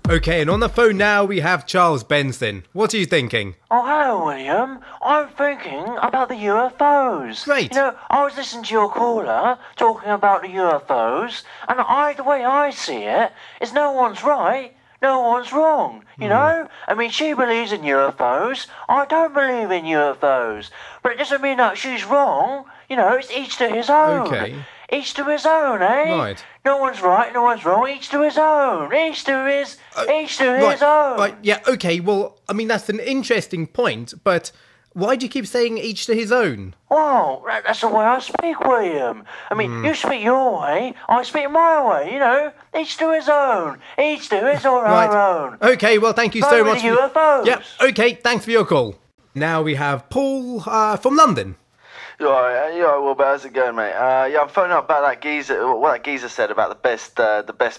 Okay, and on the phone now we have Charles Benson. What are you thinking? Oh, hello, William. I'm thinking about the UFOs. Great. You know, I was listening to your caller talking about the UFOs, and the way I see it is no one's right, no one's wrong, you know? I mean, she believes in UFOs, I don't believe in UFOs, but it doesn't mean that she's wrong. You know, it's each to his own. Okay. Each to his own, eh? Right. No one's right, no one's wrong, each to his own. Each to his own. Right, yeah, okay, well, I mean, that's an interesting point, but why do you keep saying each to his own? Well, that's the way I speak, William. I mean, you speak your way, I speak my way, you know. Each to his own. Each to his or our own. Okay, well, thank you so much. For the UFOs. Yeah, okay, thanks for your call. Now we have Paul from London. Well, how's it going, mate? I'm phoning up about that geezer. What that geezer said about the best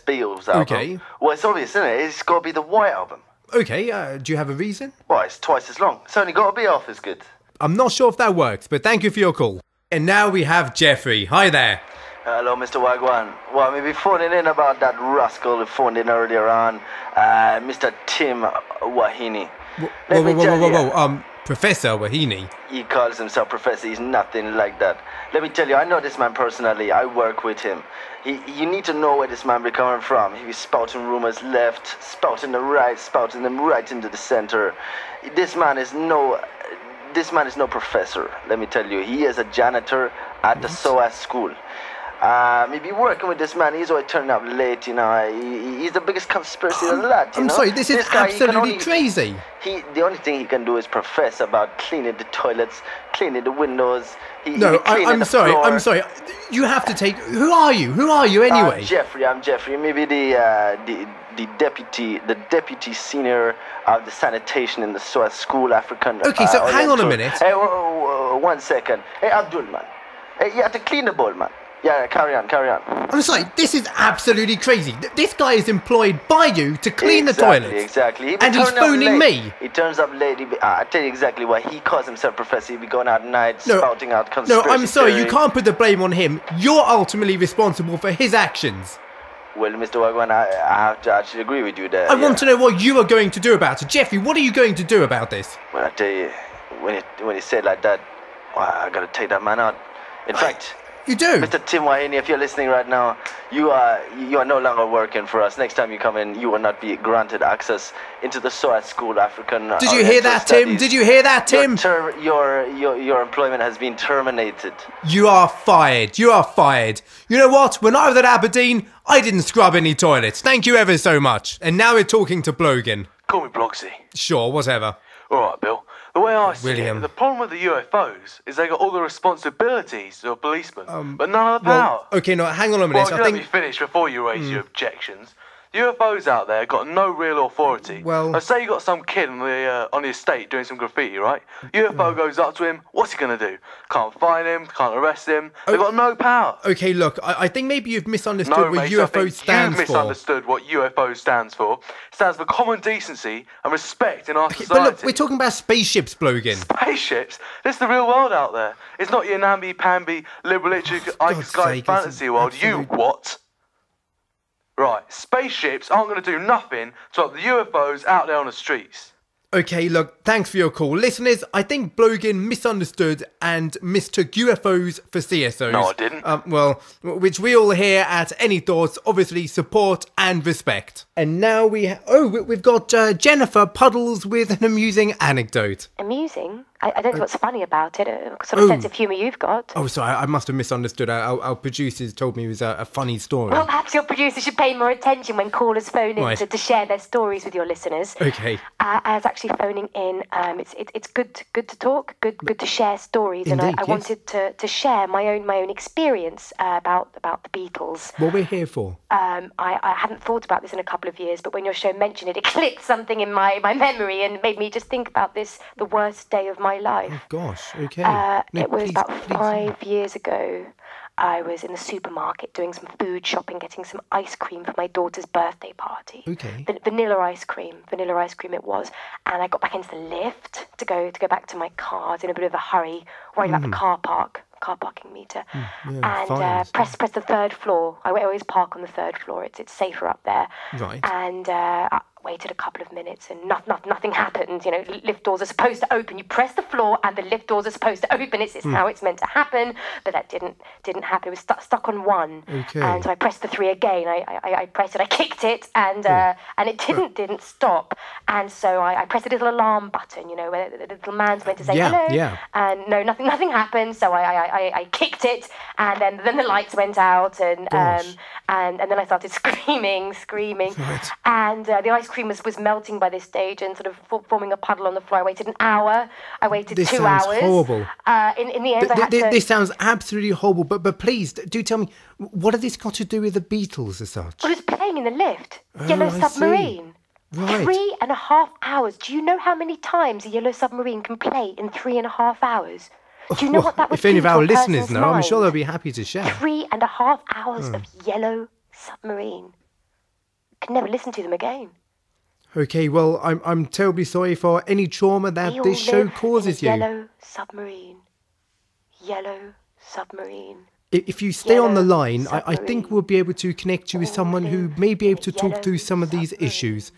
Beatles album. Okay. Well, it's obvious, isn't it? It's got to be the White Album. Okay, do you have a reason? Well, it's twice as long. It's only got to be half as good. I'm not sure if that works, but thank you for your call. And now we have Jeffrey. Hi there. Hello, Mr. Wagwan. Well, maybe phoning in about that rascal who phoned in earlier on, Mr. Tim Wahini. Whoa, Professor Wahini. He calls himself Professor. He's nothing like that. Let me tell you, I know this man personally. I work with him. You need to know where this man be coming from. He was spouting rumors left, spouting the right, spouting them right into the center. This man is no professor. Let me tell you, he is a janitor at the SOAS school. Maybe working with this man, he's always turning up late, you know. He's the biggest conspiracy of the lot, you know. I'm sorry, this is absolutely crazy. The only thing he can do is profess about cleaning the toilets, cleaning the windows. I'm sorry. You have to take. Who are you? Who are you anyway? I'm Jeffrey. Maybe the deputy senior of the sanitation in the SOAS school African. Okay, so hang on a minute. Hey, 1 second. Hey, Abdul, man. Hey, you have to clean the bowl, man. Yeah, carry on. I'm sorry, this is absolutely crazy. This guy is employed by you to clean the toilets. Exactly. And he's phoning me. He turns up late. I tell you exactly why. He calls himself Professor. He'll be going out at night, spouting out conspiracy I'm sorry, theory. you can't put the blame on him. You're ultimately responsible for his actions. Well, Mr. Wagwan, I have to actually agree with you there. I want to know what you are going to do about it. Jeffrey, what are you going to do about this? Well, I tell you, when he said like that, well, I gotta take that man out. In fact... You do? Mr. Tim Wahini, if you're listening right now, you are no longer working for us. Next time you come in, you will not be granted access into the SOAS School African. Did you hear that, Tim? Did you hear that, Tim? Your employment has been terminated. You are fired. You are fired. You know what? When I was at Aberdeen, I didn't scrub any toilets. Thank you ever so much. And now we're talking to Blogan. Call me Blogsy. Sure, whatever. All right, Bill. The way I see William. it, the problem with the UFOs is they got all the responsibilities of a policeman, but none of the power. Okay, no, hang on a minute. Well, let me finish before you raise your objections. The UFOs out there got no real authority. Well- now, say you got some kid on the estate doing some graffiti, right? UFO goes up to him. What's he gonna do? Can't find him. Can't arrest him. They've got no power. Okay, look, I think maybe you've misunderstood No, what mate, UFO stands you've for. misunderstood what UFO stands for. It stands for common decency and respect in our But society. look, we're talking about spaceships, Blogan. Spaceships? This is the real world out there. It's not your namby-pamby, liberal God's sky sake, fantasy it's world. You absolute- what? Right, spaceships aren't going to do nothing to stop the UFOs out there on the streets. Okay, look, thanks for your call. Listeners, I think Blogan misunderstood and mistook UFOs for CSOs. No, I didn't. Well, which we all here at Any Thoughts obviously support and respect. And now we've got Jennifer Puddles with an amusing anecdote. Amusing? I don't know what's funny about it. What sort of sense of humour you've got. Oh, sorry, I must have misunderstood. Our producers told me it was a funny story. Well, perhaps your producer should pay more attention when callers phone in Right. to share their stories with your listeners. Okay. I was actually phoning in. It's good to talk, good to share stories, Indeed, and I wanted to share my own experience about the Beatles. What we're here for. I hadn't thought about this in a couple of years, but when your show mentioned it, it clicked something in my memory and made me just think about the worst day of my life. Oh, gosh, okay. It was about 5 years ago. I was in the supermarket doing some food shopping, getting some ice cream for my daughter's birthday party. Okay. Vanilla ice cream it was. And I got back into the lift to go back to my car. I was in a bit of a hurry, worried about the car parking meter. And press the third floor. I always park on the third floor. It's safer up there. Right. And waited a couple of minutes and nothing happened. You know, lift doors are supposed to open. You press the floor and the lift doors are supposed to open. It's how it's meant to happen, but that didn't happen. It was stuck on 1. Okay. And so I pressed the 3 again. I pressed it, I kicked it, and it didn't stop. And so I pressed the little alarm button, you know, where the little man's meant to say hello. Yeah. And no, nothing happened. So I kicked it, and then the lights went out, and then I started screaming, right. and the ice cream was melting by this stage and sort of forming a puddle on the floor. I waited an hour. I waited 2 hours. This sounds horrible. In the end, I had to... This sounds absolutely horrible. But please do tell me, what has this got to do with the Beatles as such? Well, it was playing in the lift. Yellow Submarine. Right. 3.5 hours. Do you know how many times a Yellow Submarine can play in 3.5 hours? Do you know what that would do? If any of our to a listeners person's know, mind? I'm sure they'll be happy to share. 3.5 hours of Yellow Submarine. Could never listen to them again. Okay, well, I'm terribly sorry for any trauma that this show causes you. Yellow Submarine. Yellow Submarine. If you stay on the line, I think we'll be able to connect you with someone who may be able to talk through some of these issues.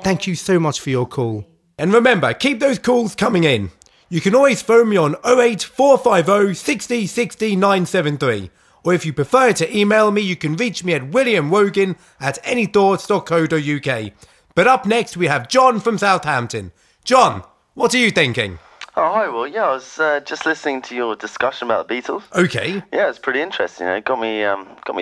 Thank you so much for your call. And remember, keep those calls coming in. You can always phone me on 08450 60 60 973. Or if you prefer to email me, you can reach me at williamwogan@anythoughts.co.uk. But up next, we have John from Southampton. John, what are you thinking? Oh, hi, Will. Yeah, I was just listening to your discussion about the Beatles. Okay. Yeah, it's pretty interesting. It got me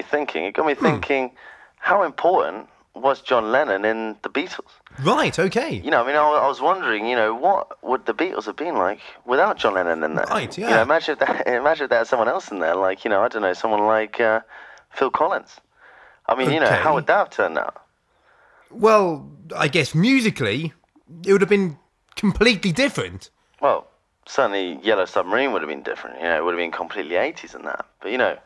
thinking. It got me thinking, how important was John Lennon in the Beatles? Right, okay. You know, I mean, I was wondering, you know, what would the Beatles have been like without John Lennon in there? Right, yeah. You know, imagine if they had someone else in there, like, you know, I don't know, someone like Phil Collins. I mean, you know, how would that have turned out? Well, I guess musically, it would have been completely different. Well, certainly Yellow Submarine would have been different. You know, it would have been completely 80s and that. But, you know,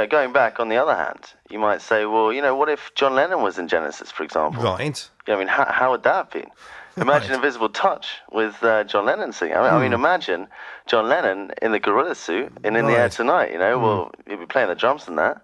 going back on the other hand, you might say, well, you know, what if John Lennon was in Genesis, for example? Right. You know, I mean, how would that have been? Imagine Invisible Touch with John Lennon singing. I mean, imagine John Lennon in the gorilla suit and In the Air Tonight, you know? Well, he'd be playing the drums and that,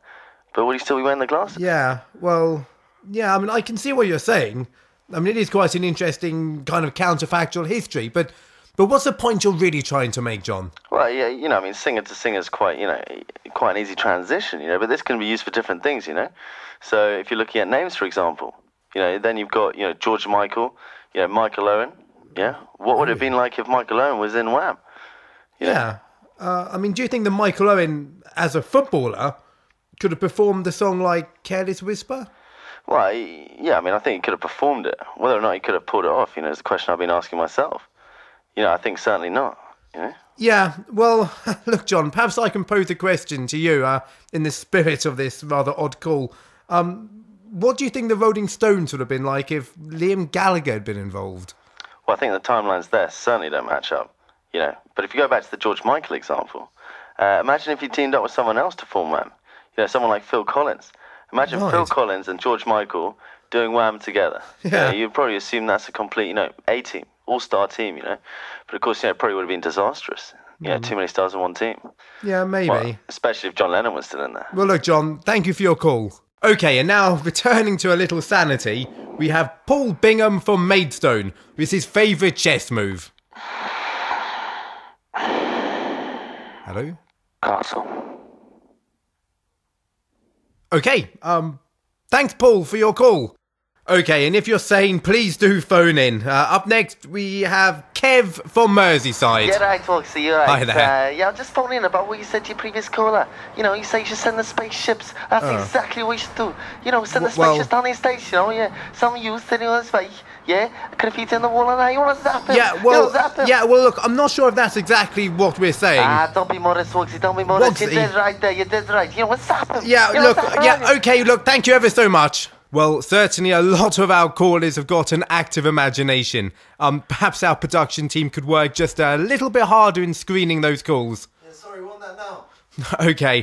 but would he still be wearing the glasses? Yeah, well, yeah, I mean, I can see what you're saying. I mean, it is quite an interesting kind of counterfactual history, but what's the point you're really trying to make, John? Well, yeah, you know, I mean, singer to singer is quite an easy transition, you know, but this can be used for different things, you know? So if you're looking at names, for example, you know, then you've got, you know, George Michael, you know, Michael Owen, yeah? What would it have been like if Michael Owen was in Wham? Yeah. I mean, do you think that Michael Owen, as a footballer, could have performed a song like Careless Whisper? Well, yeah, I mean, I think he could have performed it. Whether or not he could have pulled it off, you know, is a question I've been asking myself. You know, I think certainly not, you know? Yeah, well, look, John, perhaps I can pose a question to you in the spirit of this rather odd call. What do you think the Rolling Stones would have been like if Liam Gallagher had been involved? Well, I think the timelines there certainly don't match up, you know. But if you go back to the George Michael example, imagine if you teamed up with someone else to form Wham. You know, someone like Phil Collins. Imagine Phil Collins and George Michael doing Wham together. Yeah. You know, you'd probably assume that's a complete, you know, A-team, all-star team, you know. But of course, you know, it probably would have been disastrous. You know, too many stars in one team. Yeah, maybe. Well, especially if John Lennon was still in there. Well, look, John, thank you for your call. Okay, and now, returning to a little sanity, we have Paul Bingham from Maidstone with his favourite chess move. Hello? Castle. Okay, thanks, Paul, for your call. Okay, and if you're sane, please do phone in. Up next, we have Kev from Merseyside. Yeah, right, Foxy, you're right. Hi there. Yeah, I'm just phoning in about what you said to your previous caller. You know, you say you should send the spaceships. That's exactly what you should do. You know, send the spaceships down the station, you know, yeah. Some you sitting on his face, yeah. Graffiti on the wall and that. You want to zap him? Yeah, well, look, I'm not sure if that's exactly what we're saying. Don't be modest, Foxy, don't be modest. You did right there, you did right. You know what, zap him. Yeah, look, okay, look, thank you ever so much. Well, certainly a lot of our callers have got an active imagination. Perhaps our production team could work just a little bit harder in screening those calls. Yeah, sorry, we want that now. Okay.